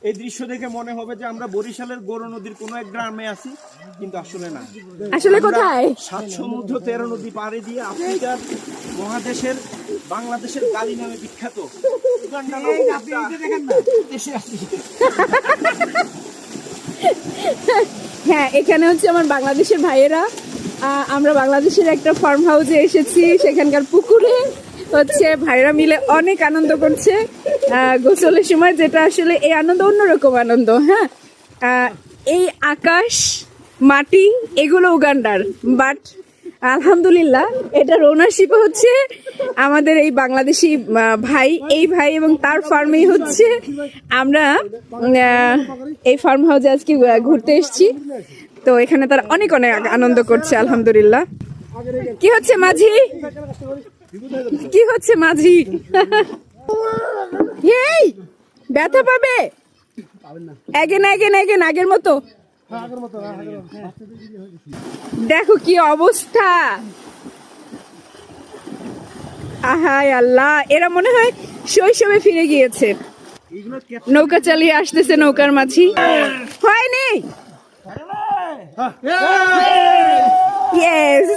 এই দৃশ্য দেখে মনে হবে যে আমরা বরিশালের গৌর নদীর কোনো এক গ্রামে আছি, কিন্তু আসলে না। আসলে কোথায়? 7 সমুদ্র 13 নদী পাড়ি দিয়ে আফ্রিকার মহাদেশের বাংলাদেশের গালি নামে বিখ্যাত হ্যাঁ, এখানে হচ্ছে আমার বাংলাদেশের ভাইয়েরা। আমরা বাংলাদেশের একটা ফার্ম হাউসে এসেছি, সেখানকার পুকুরে হচ্ছে ভাইরা মিলে অনেক আনন্দ করছে গোসলের সময়, যেটা আসলে এই আনন্দ অন্যরকম আনন্দ। হ্যাঁ, এই আকাশ মাটি এগুলো উগান্ডার, বাট আলহামদুলিল্লাহ এটার ওনারশিপ হচ্ছে আমাদের এই বাংলাদেশি ভাই, এই ভাই এবং তার ফার্মেই হচ্ছে আমরা এই ফার্ম হাউসে আজকে ঘুরতে এসেছি। তো এখানে তারা অনেক অনেক আনন্দ করছে আলহামদুলিল্লাহ। কি হচ্ছে মাঝি? কি হচ্ছে মাঝি? এই ব্যথা পাবে এগেন এগেন এগেন আগের মতো। দেখো কি অবস্থা, আহায় আল্লাহ, এরা মনে হয় শৈশবে ফিরে গিয়েছে। নৌকা চালিয়ে আসতেছে নৌকার মাঝি। হয়নি? ইয়েস,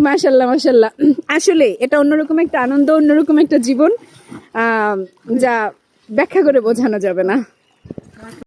মাশাল্লাহ মাশাল্লাহ। আসলে এটা অন্যরকম একটা আনন্দ, অন্যরকম একটা জীবন, যা ব্যাখ্যা করে বোঝানো যাবে না।